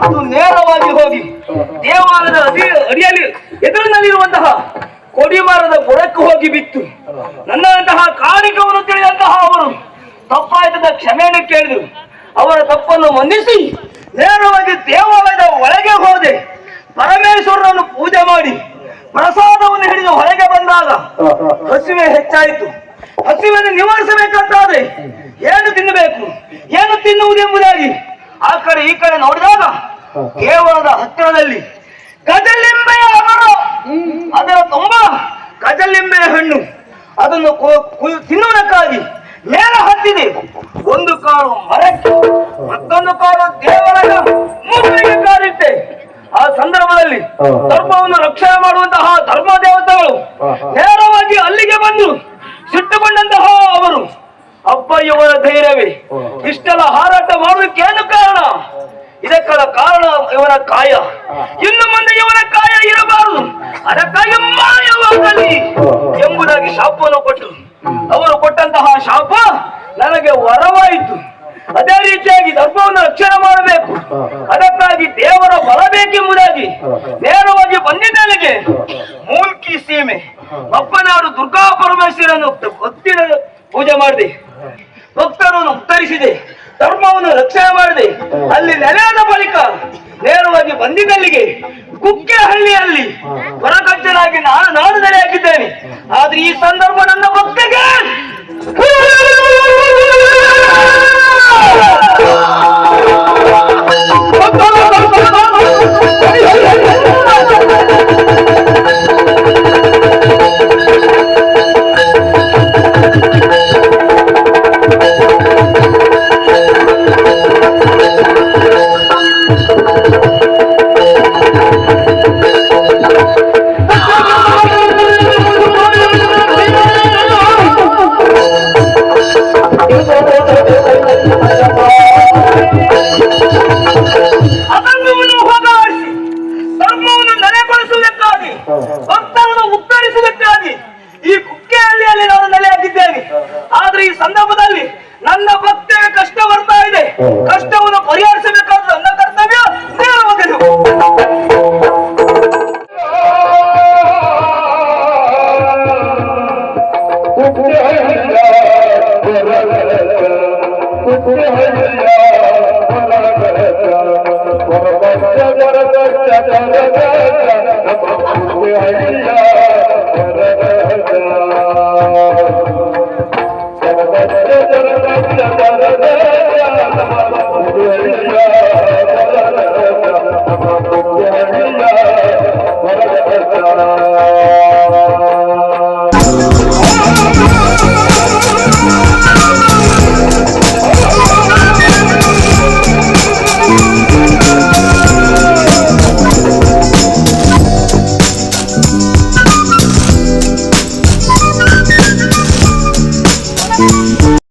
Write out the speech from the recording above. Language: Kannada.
ಅದು ನೇರವಾಗಿ ಹೋಗಿ ದೇವಾಲಯದ ಅಡಿಯಲ್ಲಿ ಎದುರಿನಲ್ಲಿರುವಂತಹ ಕೊಡಿಮರದ ಬುಡಕ್ಕೆ ಹೋಗಿ ಬಿತ್ತು. ನನ್ನಂತಹ ಕಾಣಿಕವನ್ನು ತಿಳಿದಂತಹ ಅವರು ತಪ್ಪಾಯ್ತದ ಕ್ಷಮೆಯನ್ನು ಕೇಳಿದರು. ಅವರ ತಪ್ಪನ್ನು ಮನ್ನಿಸಿ ನೇರವಾಗಿ ದೇವಾಲಯದ ಒಳಗೆ ಹೋದೆ. ಪರಮೇಶ್ವರನನ್ನು ಪೂಜೆ ಮಾಡಿ ಪ್ರಸಾದವನ್ನು ಹಿಡಿದು ಹೊರಗೆ ಬಂದಾಗ ಹಸಿವೆ ಹೆಚ್ಚಾಯಿತು. ಹಸಿವನ್ನು ನಿವಾರಿಸಬೇಕಂತಾದ್ರೆ ಏನು ತಿನ್ನಬೇಕು, ಏನು ತಿನ್ನುವುದೆಂಬುದಾಗಿ ಆ ಕಡೆ ಈ ಕಡೆ ನೋಡಿದಾಗ ಕೇವಲದ ಹತ್ತಿರದಲ್ಲಿ ಗಜಲಿಂಬೆಯ ಮರ, ಅದರ ತುಂಬ ಗಜಲಿಂಬೆಯ ಹಣ್ಣು, ಅದನ್ನು ತಿನ್ನುವುದಕ್ಕಾಗಿ ಮೇಲೆ ಹತ್ತಿದೆ. ಒಂದು ಕಾಲು ಮರಕ್ಕೆ, ಮತ್ತೊಂದು ಕಾಲು ದೇವರ ಮೂಗಿಗೆ ಕಾಲಿಟ್ಟೆ. ಆ ಸಂದರ್ಭದಲ್ಲಿ ಧರ್ಮವನ್ನು ರಕ್ಷಣೆ ಮಾಡುವಂತಹ ಧರ್ಮ ದೇವತೆಗಳು ನೇರವಾಗಿ ಅಲ್ಲಿಗೆ ಬಂದು ಸಿಟ್ಟುಕೊಂಡಂತಹ ಅವರು, ಅಬ್ಬ ಇವರ ಧೈರ್ಯವೇ, ಇಷ್ಟೆಲ್ಲ ಹಾರಾಟ ಮಾಡುವುದಕ್ಕೆ ಏನು ಕಾರಣ? ಇದಕ್ಕೆಲ್ಲ ಕಾರಣ ಇವನ ಕಾಯ. ಇನ್ನು ಮುಂದೆ ಇವನ ಕಾಯ ಇರಬಾರದು, ಅದಕ್ಕಾಗಿ ಮಾಯವಾಗಲಿ ಎಂಬುದಾಗಿ ಶಾಪವನ್ನು ಕೊಟ್ಟರು. ಅವರು ಕೊಟ್ಟಂತಹ ಶಾಪ ನನಗೆ ವರವಾಯಿತು. ಅದೇ ರೀತಿಯಾಗಿ ಧರ್ಮವನ್ನು ರಕ್ಷಣೆ ಮಾಡಬೇಕು, ಅದಕ್ಕಾಗಿ ದೇವರ ಬಲ ಬೇಕೆಂಬುದಾಗಿ ನೇರವಾಗಿ ಬಂದಿದ್ದಲ್ಲಿಗೆ ಮೂಲ್ಕಿ ಸೀಮೆ ಅಪ್ಪನಾಡು ದುರ್ಗಾ ಪರಮೇಶ್ವರನ್ನು ಭಕ್ತಿಯ ಪೂಜೆ ಮಾಡಿದೆ, ಭಕ್ತರನ್ನು ಉತ್ತರಿಸಿದೆ, ಧರ್ಮವನ್ನು ರಕ್ಷಣೆ ಮಾಡಿದೆ. ಅಲ್ಲಿ ನೆಲೆಯಾದ ಬಳಿಕ ನೇರವಾಗಿ ಬಂದಿದ್ದಲ್ಲಿಗೆ ಕುಕ್ಕೆಹಳ್ಳಿಯಲ್ಲಿ ಹೊರಗಜ್ಜನಾಗಿ ನಾನು ನೆಲೆ ಹಾಕಿದ್ದೇನೆ. ಆದ್ರೆ ಈ ಸಂದರ್ಭ ನನ್ನ ಭಕ್ತಿಗೆ